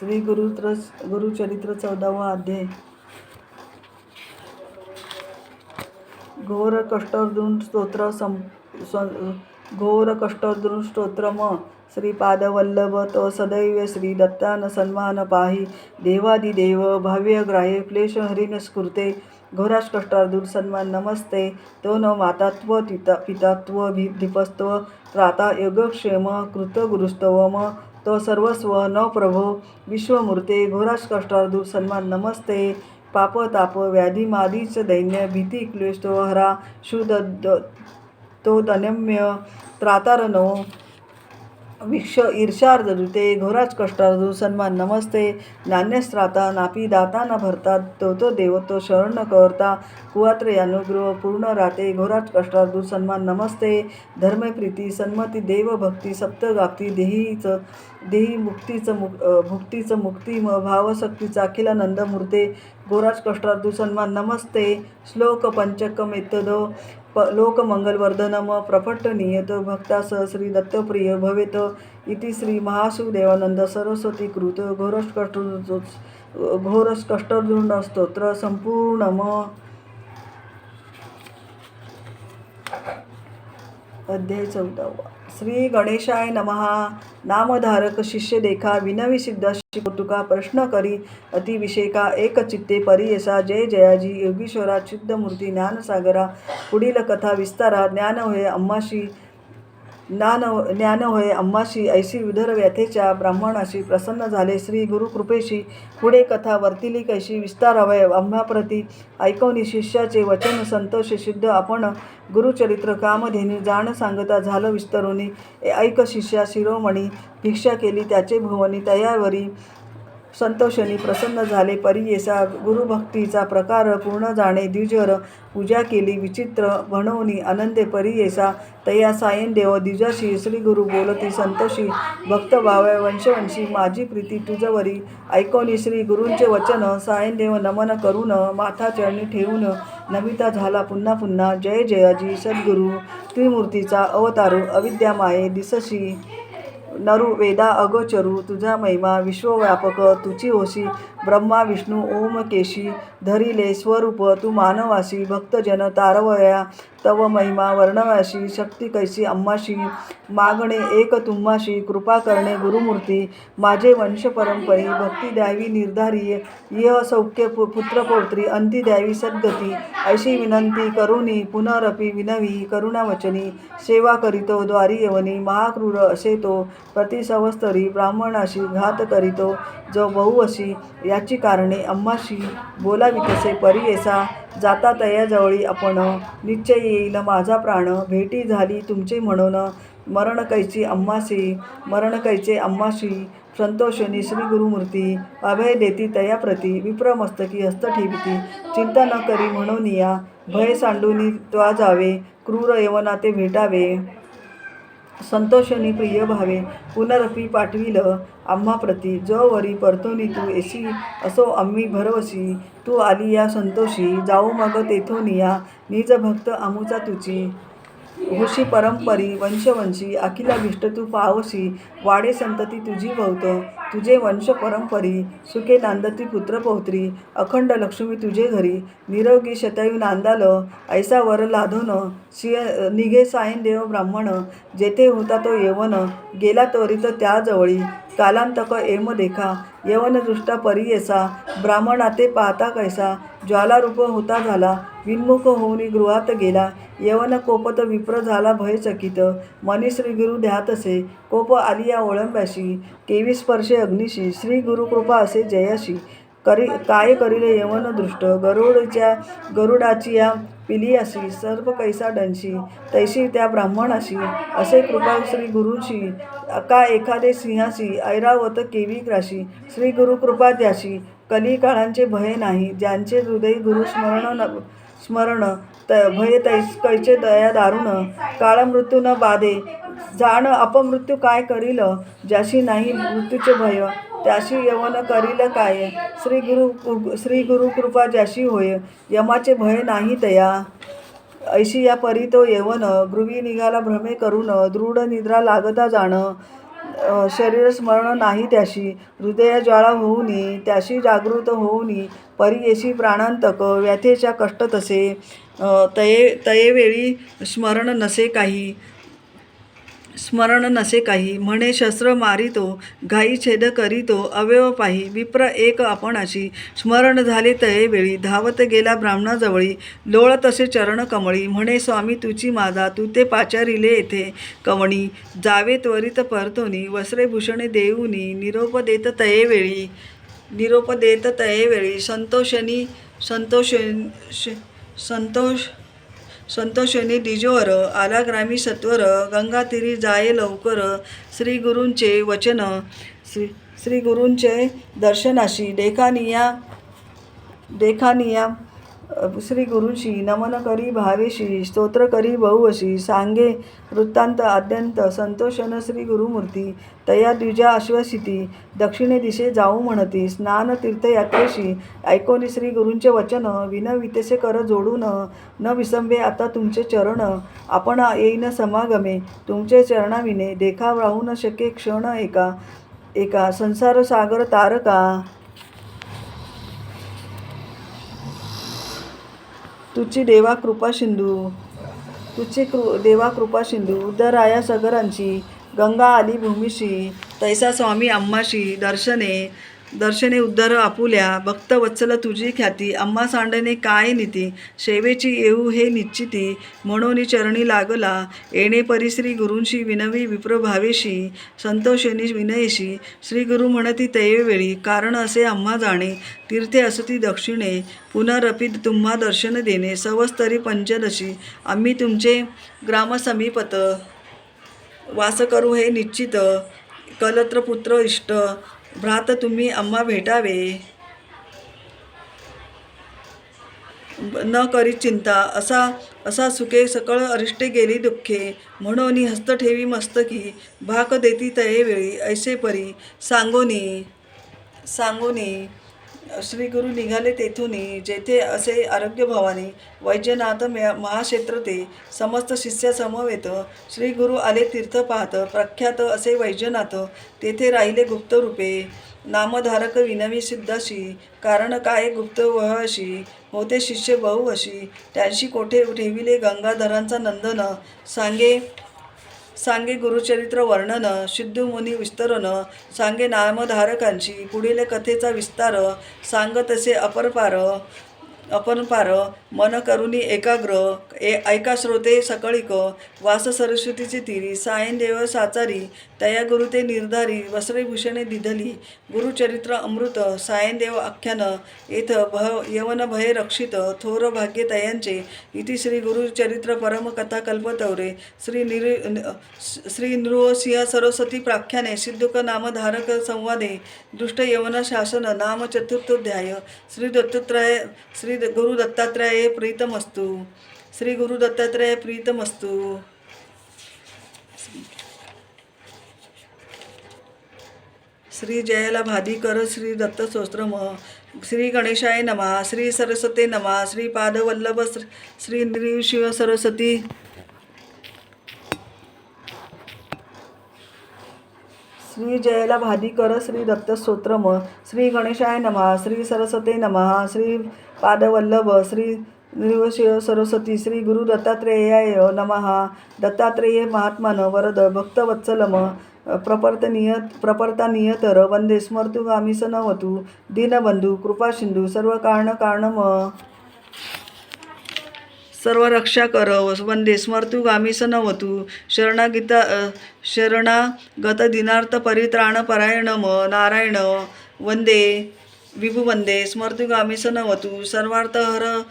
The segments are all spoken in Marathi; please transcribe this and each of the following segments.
श्री गुरुचरित्र 14वा अध्याय. घोर कष्टार्जुन स्तोत्रम श्रीपादवल्लभ तो सदैव श्री दत्तान सन्मान पाहि देवादिदेव भाव्यग्राहे क्लेश हरिण स्फुरते घोराश कष्टार्जुन सन्मान नमस्ते तो न मातात्व पितात्व दीपस्त्व त्राता योगक्षेम कृतगुरुस्तवम तो सर्वस्व न प्रभो विश्वमूर्ते घोराश कष्टार्जुन सन्मान नमस्ते पाप ताप व्याधी मादीच दैन्य भीती क्लेश तो हरा शुद्ध तो दनम्य त्रातारनो विक्ष ईर्षार्दुते घोराज कष्टार्जुन सन्मान नमस्ते नान्यस्त्राता नापी दाता न भरता तो देव तो शरण न करता कुआत्र अनुग्रह पूर्ण राते घोराज कष्टार्जुन सन्मान नमस्ते धर्म प्रीती सन्मती देव भक्ती सप्तगाप्ती देही भुक्तीच मुक्ती भावशक्तीचा अखिलानंद मूर्ते घोराज कष्टार्जुन सन्मान नमस्ते श्लोक पंचकम एतदो लोकमंगलवर्धनम प्रपट्टनीयत भक्तास श्री दत्तप्रिय भवेत इति श्री महाशिवदेवानंद सरस्वती कृत घोरश कष्टार्जुन स्तोत्र संपूर्णम. अध्याय 14वा. श्री गणेशाय नमः. नामधारक शिष्य देखा विनवी सिद्धाशी कौतुका प्रश्न करी अतिविषेका एक चित्ते परियसा जय जयाजी योगीश्वरा चिद्दमूर्ती ज्ञानसागरा. पुढील कथा विस्तारा. ज्ञान होय अम्माशी ऐशी विधर व्यथेच्या ब्राह्मणाशी प्रसन्न झाले श्री गुरुकृपेशी. पुढे कथा वर्तिली कैशी विस्तारावय आम्हाप्रती ऐकवनी शिष्याचे वचन संतोष सिद्ध आपण गुरुचरित्र कामधेनी जाण सांगता झालं विस्तरुनी. ऐक शिष्या शिरोमणी भिक्षा केली त्याचे भुवनी तयावरी संतोषणी प्रसन्न झाले परियेसा गुरुभक्तीचा प्रकार पूर्ण जाणे द्विजवर पूजा केली विचित्र म्हणूनी आनंदे परियेसा तया सायनदेव द्विजाशी श्री गुरु बोलती संतोषी भक्त भाव्य वंशवंशी माझी प्रीती तुझवरी. ऐकोनी श्री गुरूंचे वचन सायनदेव नमन करून माथा चरणी ठेवून नमिता झाला पुन्हा पुन्हा जय जयाजी सद्गुरु त्रिमूर्तीचा अवतारू अविद्यामाये दिसशी नरु वेदा अगोचरू तुझा महिमा विश्वव्यापक तुची होशी ब्रह्मा विष्णू ओमकेशी धरिले स्वरूप तू मानवासी भक्तजन तारवया तव महिमा वर्णवाशी शक्ती कैसी अम्माशी मागणे एक तुम्हाशी कृपा करणे गुरुमूर्ती माझे वंश परंपरी भक्ती द्यावी निर्धारी यह सौख्य पुत्रपौत्री अंती द्यावी सद्गती ऐशी विनंती करुणी पुनरपि विनवी करुणावचनी सेवा करीतो द्वारी यवनी महाक्रूर असे तो प्रतिसवस्तरी ब्राह्मणाशी घात करीतो जो बहुवशी याची कारणे अम्माशी बोलावी कसे परियेसा जाता तयाजवळी आपण निश्चय येईल माझा प्राण भेटी झाली तुमचे म्हणून मरण कैचे अम्माशी संतोषणी श्री गुरुमूर्ती अभय देती तयाप्रती विप्रमस्तकी हस्त ठेविती चिंता न करी म्हणून या भय सांडूनी त्वा जावे क्रूर यवना ते भेटावे संतोषणी प्रिय भावे पुनरपि पाठविल आम्हाप्रती जो वरी परतोनी तू येशी असो आम्ही भरवशी तू आली या संतोषी जाऊ मग तेथोनिया निज भक्त आमुचा तुची होशी परंपरी वंशवंशी अखिलाभिष्ट तू पावशी वाडे संतती तुझी भवत तुझे वंश परंपरी सुखे नांदती पुत्रपौत्री अखंड लक्ष्मी तुझे घरी निरोगी शतायू नांदाल ऐसा वर लाधोन निघे सायनदेव ब्राह्मण जेथे होता तो यवन गेला त्वरित त्याजवळी कालांतक एम देखा यवन दृष्टा परियेसा ब्राह्मणाते पाहता कैसा ज्वालारूप होता झाला विन्मुख होऊनी गृहात गेला यवन कोपत विप्र झाला भयचकित मनी श्री गुरु ध्यातसे कोप आलिया ओळंब्याशी केवी स्पर्शे अग्निशी श्री गुरुकृपा असे जयाशी काय करिले यवन दृष्ट गरुडाची या पिलियाशी सर्व कैसा डंशी तैशी त्या ब्राह्मणाशी असे कृपा श्री गुरूंशी का एखादे सिंहाशी ऐरावत केवी ग्राशी श्री गुरुकृपा द्याशी कली काळांचे भय नाही ज्यांचे हृदय गुरु स्मरण भय कैचे दया दारुण काळ मृत्यू न बाधे जाण अपमृत्यू काय करील ज्याशी नाही मृत्यूचे भय त्याशी यवन करील काय श्री गुरु कृपा ज्याशी होय यमाचे भय नाही तया ऐशी या परी तो यवन गृही निघाला भ्रमे करून दृढ निद्रा लागता जाण शरीर स्मरण नाही त्याशी, हृदय ज्वाळा होऊनी त्याशी जागृत होऊनी, परी येशी प्राणांतक व्यथेच्या कष्ट तसे, तयेवेळी स्मरण नसे काही, म्हणे शस्त्र मारितो घाई छेद करीतो अवयव पाही, विप्र एक आपणाशी स्मरण झाले तयेवेळी, धावत गेला ब्राह्मणाजवळी लोळ तसे चरण कमळी, म्हणे स्वामी तुची माझा तू ते पाचारिले येथे कवणी, जावे त्वरित परतोनी वस्त्रे भूषणे देऊनी, निरोप देत तयेवेळी संतोषणी दिजोवर आला ग्रामी सत्वर, गंगातीरी जाये लवकर श्री गुरूंचे दर्शनाशी, देखा निया श्री गुरूंशी नमन करी भावेशी, स्तोत्र करी बहुवशी, सांगे वृत्तांत आद्यंत संतोषन श्री गुरुमूर्ती, तया द्विजा आश्वसिती दक्षिणे दिशे जाऊ म्हणती, स्नान तीर्थयात्रेशी ऐकोनी श्री गुरूंचे वचन, विनवितेसे कर जोडून न विसंबे आता तुमचे चरण, आपण येईन समागमे तुमचे चरणाविने, देखा राहू न शके क्षण एका संसार सागर तारका, तुझी देवा कृपा सिंधू उद्धराया सगरांची, गंगा आली भूमीशी तैसा स्वामी आम्हाशी, दर्शने उद्धर आपुल्या भक्तवत्सल तुझी ख्याती, आम्हा सांडणे काय नीती सेवेची येऊ हे निश्चिती, म्हणून चरणी लागला येणे परी श्री गुरूंशी, विनवी विप्र भावेशी संतोषणी विनयशी, श्री गुरु म्हणती तयेवेळी, कारण असे आम्हा जाणे तीर्थे असती दक्षिणे, पुनरपि तुम्हा दर्शन देणे सवस्तरी पंचदशी, आम्ही तुमचे ग्रामसमीपत वास करू हे निश्चित, कलत्र पुत्र इष्ट भ्रात तुम्ही आम्हा भेटावे, न करी चिंता असा सुखे सकळ अरिष्टे गेली दुःखे, म्हणून हस्त ठेवी मस्तकी भाक देती तयेवेळी, ऐसे परी सांगोनी श्री गुरु निघाले तेथुनी, जेथे असे आरोग्य भवानी वैजनाथ महाक्षेत्र ते, समस्त शिष्य समवेत श्री गुरु आले तीर्थ पाहत, प्रख्यात असे वैजनाथ तेथे राहिले गुप्त रूपे, नामधारक विनवी सिद्धाशी, कारण काय गुप्त वहशी, होते शिष्य बहुवशी, त्यांशी कोठे ठेविले गंगाधरांचा नंदन, सांगे गुरुचरित्र वर्णन, सिद्धू मुनी विस्तरण, सांगे नामधारकांची पुढील कथेचा विस्तार, सांग तसे अपरंपार मन करुनी एकाग्र, ऐका श्रोते सकळिक, वास सरस्वतीची तीरी, सायन देव साचारी तया गुरु ते निर्धारी, वस्त्रभूषणे दिधली गुरुचरित्र अमृत, सायन देव आख्यान येथ यवन भय रक्षित, थोर भाग्य तयांचे, इति श्री गुरुचरित्र परम कथा कल्पतौरे, श्री नृसिंह सरस्वती प्राख्याने, सिद्धुक नामधारक संवादे, दुष्ट यवन शासन नाम चतुर्थोध्याय, श्री गुरु दत्तात्रय प्रीतमस्तु, श्री गुरु दत्तात्रय प्रीतमस्तु. श्री जयाला भादीकर श्री दत्त स्तोत्रम, श्री गणेशाय नमः, श्री सरस्वते नमः, श्री पादवल्लभ श्री नृसिंह सरस्वती. श्री जयाला भादीकर श्री दत्त स्तोत्रम, श्री गणेशाय नमः, श्री सरस्वते नमः, श्री पादवल्लभ श्री नृसिंह सरस्वती. श्री गुरु दत्तात्रेयाय नमः. दत्तात्रेय महात्मान वरद भक्तवत्सलम प्रपर्तानियतर वंदे स्मर्तुगामी सनवतु, दीनबंधू कृपासिंधू सर्व कारणम सर्व रक्षा कर वंदे स्मर्तुगामी सनवतु, शरणागत दीनार्थ परित्राण परायणम नारायण वंदे विभुवंदे स्मर्तुगामी सनवतु, सर्वार्थहर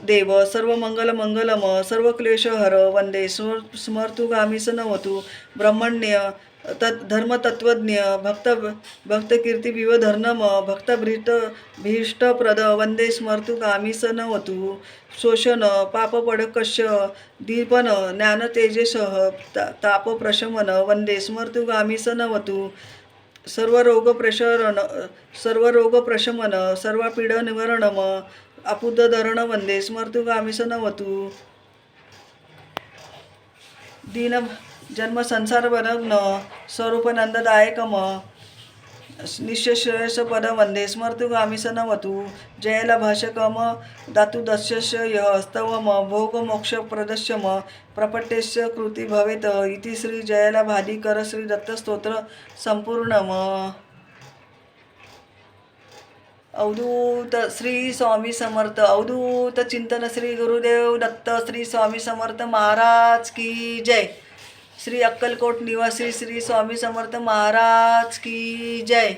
देव सर्व मंगलम सर्व क्लेशहर वंदे स्मर्तुगामी सनवतु, ब्रह्मण्य धर्मतत्त्वज्ञ भक्तकीर्ती विवधर्नम भीष्टप्रद वंदे स्मर्तुगामी सनवतु, शोषण पापपडकश दीपन ज्ञानतेजसः तापप्रशमन वंदे स्मर्तुगामी सनवतु, सर्वरोगप्रशमन सर्वपीडनिवारणम अपुद्धधरण वंदे स्मर्तुगामी सनवतु, जन्म संसार बरग्न स्वरूपनंददायकम निश्चश्रेयस पद वंदे स्मर्तुगामी सनवतु जयला भाषकम दातु दस्यस्य यः स्तवम भोगमोक्ष प्रदस्यम प्रपट्टेस्य कृती भवेत इति श्री जयला भादीकर श्री दत्तस्तोत्र संपूर्णम. अवधूत श्री स्वामी समर्थ. अवधूत चिंतन श्री गुरुदेव दत्त श्री स्वामी समर्थ महाराज की जय. श्री अक्कलकोट निवासी श्री स्वामी समर्थ महाराज की जय.